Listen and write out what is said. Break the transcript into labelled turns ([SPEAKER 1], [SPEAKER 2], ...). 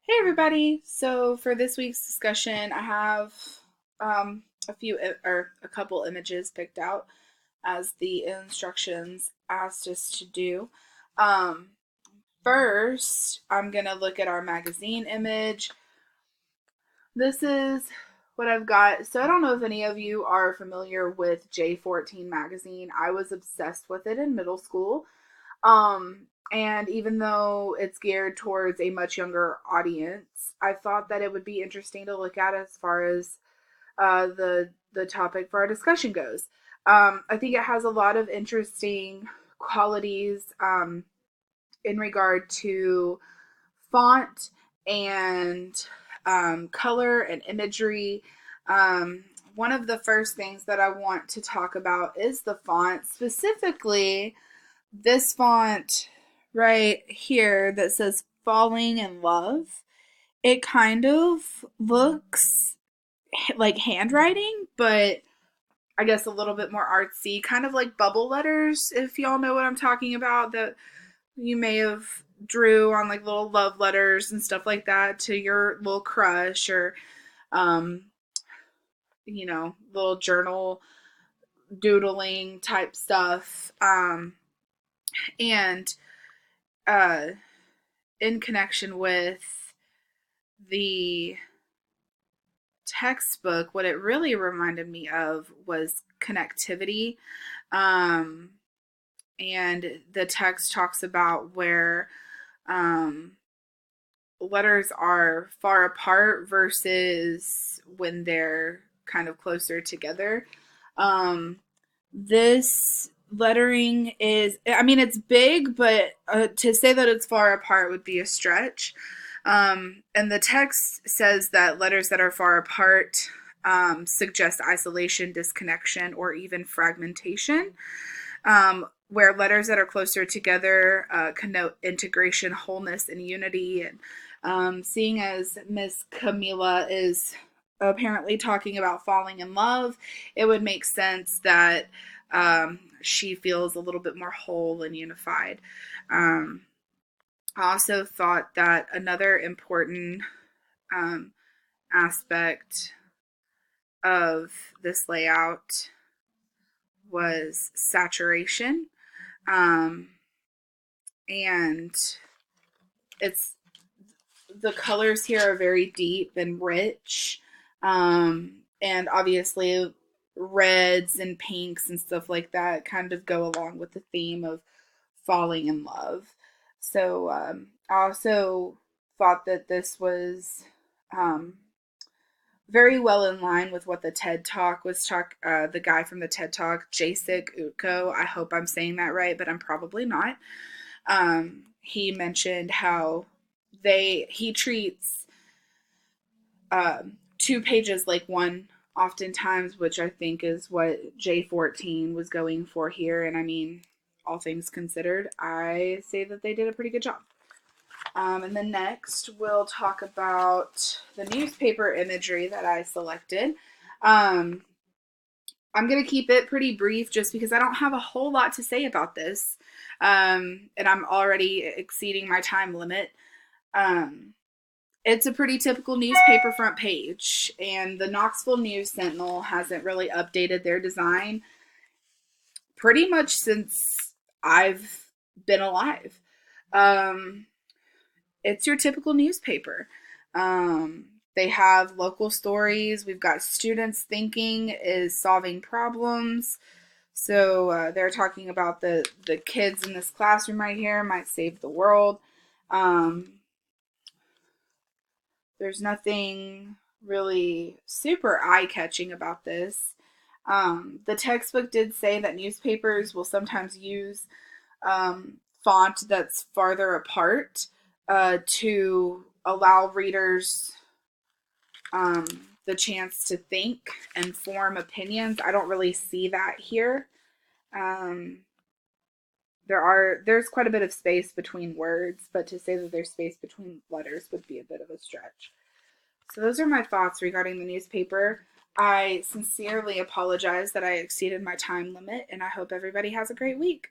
[SPEAKER 1] Hey everybody! So for this week's discussion, I have a couple images picked out as the instructions asked us to do. Um, First, I'm gonna look at our magazine image. This is what I've got. So I don't know if any of you are familiar with J14 magazine. I was obsessed with it in middle school. And even though it's geared towards a much younger audience, I thought that it would be interesting to look at as far as the topic for our discussion goes. I think it has a lot of interesting qualities in regard to font and color and imagery. Um, One of the first things that I want to talk about is the font, specifically this font right here that says falling in love. It kind of looks like handwriting, but I guess a little bit more artsy, kind of like bubble letters, if y'all know what I'm talking about, that you may have drew on like little love letters and stuff like that to your little crush, or um little journal doodling type stuff. And uh in connection with the textbook, what it really reminded me of was connectivity. Um, and the text talks about where um, letters are far apart versus when they're kind of closer together. Um, this lettering is, I mean, it's big, but to say that it's far apart would be a stretch. And the text says that letters that are far apart suggest isolation, disconnection, or even fragmentation, where letters that are closer together connote integration, wholeness, and unity. And seeing as Miss Camila is apparently talking about falling in love, it would make sense that she feels a little bit more whole and unified. Um, I also thought that another important um, aspect of this layout was saturation. Um, and it's the colors here are very deep and rich. And obviously reds and pinks and stuff like that kind of go along with the theme of falling in love. So I also thought that this was um, very well in line with what the TED Talk was the guy from the TED Talk, Jacek Utko. I hope I'm saying that right, but I'm probably not. He mentioned how he treats two pages like one oftentimes, which I think is what J14 was going for here. And I mean, all things considered, I say that they did a pretty good job. And then next, we'll talk about the newspaper imagery that I selected. Um, I'm going to keep it pretty brief just because I don't have a whole lot to say about this. And I'm already exceeding my time limit. Um, it's a pretty typical newspaper front page, and the Knoxville News Sentinel hasn't really updated their design pretty much since I've been alive. Um, it's your typical newspaper. They have local stories. We've got students thinking is solving problems. So they're talking about the kids in this classroom right here might save the world. Um, there's nothing really super eye-catching about this. The textbook did say that newspapers will sometimes use font that's farther apart to allow readers um, the chance to think and form opinions. I don't really see that here. Um, there's quite a bit of space between words, but to say that there's space between letters would be a bit of a stretch. So those are my thoughts regarding the newspaper. I sincerely apologize that I exceeded my time limit, and I hope everybody has a great week.